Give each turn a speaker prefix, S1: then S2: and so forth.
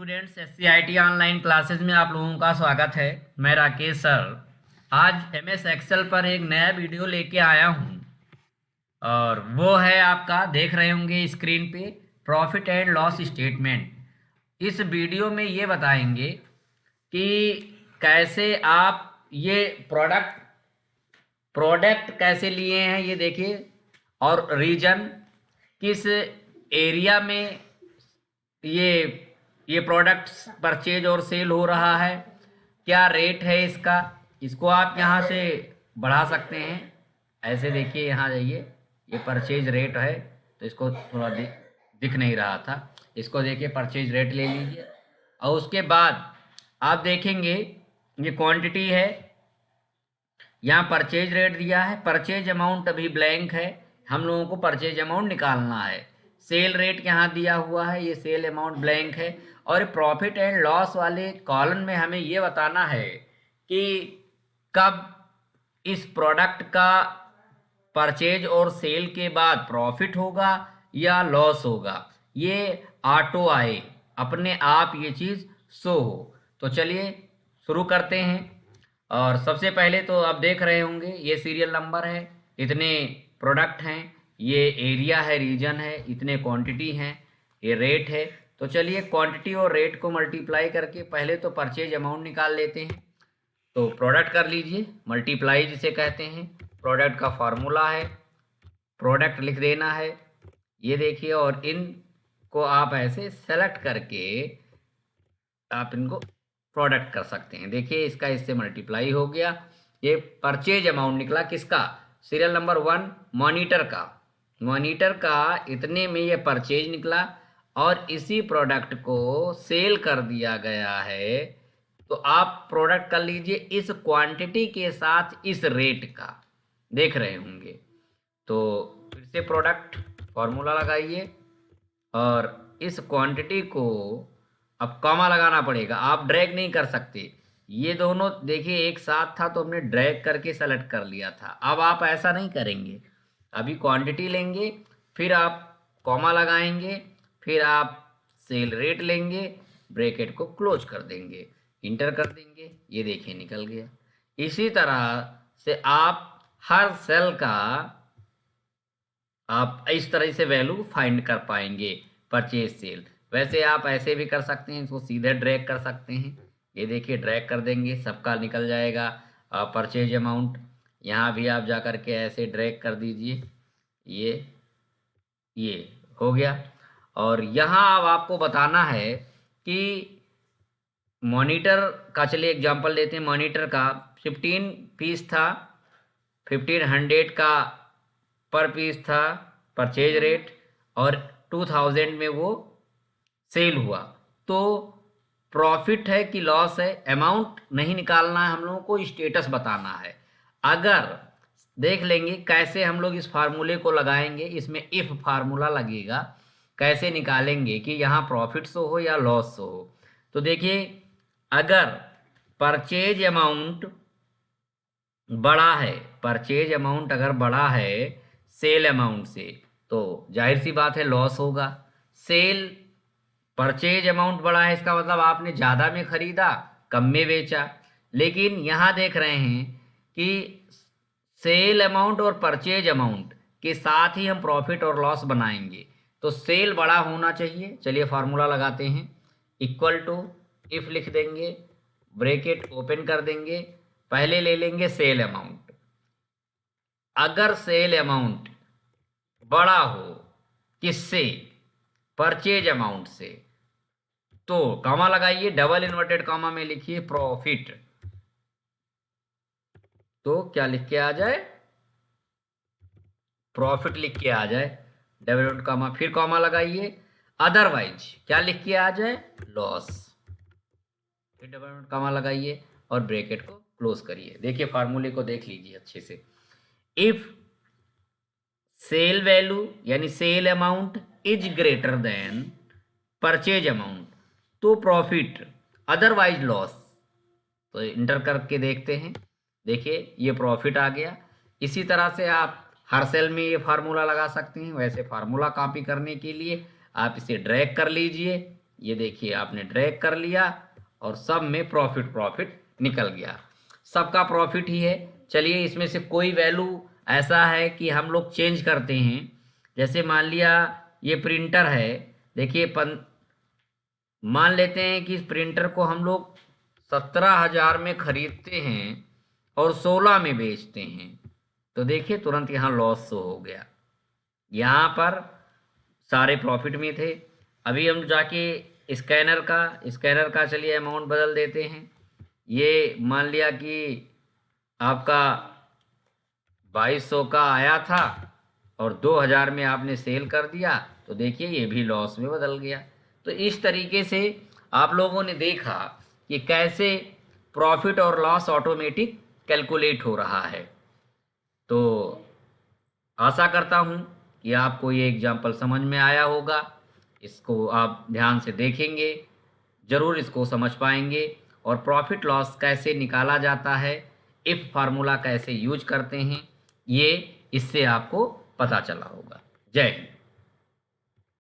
S1: Students SCIT online classes में आप लोगों का स्वागत है। मैं राकेश सर आज MS एक्सेल पर एक नया वीडियो लेके आया हूँ और वो है आपका देख रहे होंगे स्क्रीन पे प्रॉफिट एंड लॉस स्टेटमेंट। इस वीडियो में ये बताएंगे कि कैसे आप ये प्रोडक्ट कैसे लिए हैं, ये देखिए, और रीजन किस एरिया में ये ये प्रोडक्ट परचेज और सेल हो रहा है, क्या रेट है इसका। इसको आप यहाँ से बढ़ा सकते हैं। ऐसे देखिए, यहाँ जाइए, ये परचेज रेट है, तो इसको थोड़ा दिख नहीं रहा था, इसको देखिए परचेज रेट ले लीजिए। और उसके बाद आप देखेंगे ये क्वांटिटी है, यहाँ परचेज रेट दिया है, परचेज अमाउंट अभी ब्लैंक है, हम लोगों को परचेज अमाउंट निकालना है। सेल रेट यहाँ दिया हुआ है, ये सेल अमाउंट ब्लैंक है। और प्रॉफिट एंड लॉस वाले कॉलम में हमें ये बताना है कि कब इस प्रोडक्ट का परचेज और सेल के बाद प्रॉफिट होगा या लॉस होगा, ये ऑटो आए, अपने आप ये चीज़ शो हो। तो चलिए शुरू करते हैं। और सबसे पहले तो आप देख रहे होंगे ये सीरियल नंबर है, इतने प्रोडक्ट हैं, ये एरिया है, रीजन है, इतने क्वांटिटी हैं, ये रेट है। तो चलिए क्वांटिटी और रेट को मल्टीप्लाई करके पहले तो परचेज अमाउंट निकाल लेते हैं। तो प्रोडक्ट कर लीजिए, मल्टीप्लाई जिसे कहते हैं, प्रोडक्ट का फार्मूला है, प्रोडक्ट लिख देना है, ये देखिए। और इनको आप ऐसे सेलेक्ट करके आप इनको प्रोडक्ट कर सकते हैं। देखिए इसका इससे मल्टीप्लाई हो गया, ये परचेज अमाउंट निकला किसका, सीरियल नंबर 1 मॉनिटर का इतने में ये परचेज निकला और इसी प्रोडक्ट को सेल कर दिया गया है। तो आप प्रोडक्ट कर लीजिए इस क्वांटिटी के साथ इस रेट का, देख रहे होंगे। तो फिर से प्रोडक्ट फॉर्मूला लगाइए और इस क्वांटिटी को अब कॉमा लगाना पड़ेगा, आप ड्रैग नहीं कर सकते। ये दोनों देखिए एक साथ था तो हमने ड्रैग करके सेलेक्ट कर लिया था, अब आप ऐसा नहीं करेंगे। अभी क्वांटिटी लेंगे, फिर आप कॉमा लगाएंगे, फिर आप सेल रेट लेंगे, ब्रैकेट को क्लोज कर देंगे, इंटर कर देंगे, ये देखिए निकल गया। इसी तरह से आप हर सेल का आप इस तरह से वैल्यू फाइंड कर पाएंगे, परचेज सेल। वैसे आप ऐसे भी कर सकते हैं, इसको सीधे ड्रैग कर सकते हैं, ये देखिए ड्रैग कर देंगे, सबका निकल जाएगा परचेज अमाउंट। यहाँ भी आप जा कर के ऐसे ड्रैग कर दीजिए, ये हो गया। और यहाँ अब आपको बताना है कि मॉनिटर का, चलिए एग्जांपल लेते हैं, मॉनिटर का 15 पीस था, 1500 का पर पीस था परचेज रेट, और 2000 में वो सेल हुआ। तो प्रॉफिट है कि लॉस है, अमाउंट नहीं निकालना है हम लोगों को, स्टेटस बताना है। अगर देख लेंगे कैसे हम लोग इस फार्मूले को लगाएंगे, इसमें इफ फार्मूला लगेगा, कैसे निकालेंगे कि यहाँ प्रॉफिट शो हो या लॉस शो हो। तो देखिए अगर परचेज अमाउंट बड़ा है, परचेज अमाउंट अगर बड़ा है सेल अमाउंट से, तो जाहिर सी बात है लॉस होगा। सेल परचेज अमाउंट बड़ा है, इसका मतलब आपने ज़्यादा में खरीदा, कम में बेचा। लेकिन यहाँ देख रहे हैं कि सेल अमाउंट और परचेज अमाउंट के साथ ही हम प्रॉफिट और लॉस बनाएंगे, तो सेल बड़ा होना चाहिए। चलिए फार्मूला लगाते हैं, इक्वल टू इफ लिख देंगे, ब्रैकेट ओपन कर देंगे, पहले ले लेंगे सेल अमाउंट। अगर सेल अमाउंट बड़ा हो किससे, परचेज अमाउंट से, तो कॉमा लगाइए, डबल इन्वर्टेड कॉमा में लिखिए प्रॉफिट। तो क्या लिख के आ जाए, प्रॉफिट लिख के आ जाए, डबल इन्वर्टेड कॉमा, फिर कॉमा लगाइए, अदरवाइज क्या लिख के आ जाए, लॉस, फिर डबल इन्वर्टेड कॉमा लगाइए और ब्रैकेट को क्लोज करिए। देखिए फार्मूले को देख लीजिए अच्छे से, इफ सेल वैल्यू यानी sale amount is greater than purchase amount तो प्रॉफिट, अदरवाइज लॉस। तो इंटर करके देखते हैं, देखिए ये प्रॉफिट आ गया। इसी तरह से आप हर सेल में ये फार्मूला लगा सकते हैं। वैसे फार्मूला कॉपी करने के लिए आप इसे ड्रैग कर लीजिए, ये देखिए आपने ड्रैग कर लिया और सब में प्रॉफिट निकल गया, सबका प्रॉफिट ही है। चलिए इसमें से कोई वैल्यू ऐसा है कि हम लोग चेंज करते हैं। जैसे मान लिया ये प्रिंटर है, देखिए मान लेते हैं कि इस प्रिंटर को हम लोग 17,000 में खरीदते हैं और 16 में बेचते हैं, तो देखिए तुरंत यहाँ लॉस शो हो गया। यहाँ पर सारे प्रॉफिट में थे। अभी हम जाके स्कैनर का चलिए अमाउंट बदल देते हैं। ये मान लिया कि आपका 2200 का आया था और 2000 में आपने सेल कर दिया, तो देखिए ये भी लॉस में बदल गया। तो इस तरीके से आप लोगों ने देखा कि कैसे प्रॉफिट और लॉस ऑटोमेटिक कैलकुलेट हो रहा है। तो आशा करता हूँ कि आपको ये एग्जाम्पल समझ में आया होगा। इसको आप ध्यान से देखेंगे, ज़रूर इसको समझ पाएंगे। और प्रॉफिट लॉस कैसे निकाला जाता है, इफ़ फार्मूला कैसे यूज करते हैं, ये इससे आपको पता चला होगा। जय हिंद।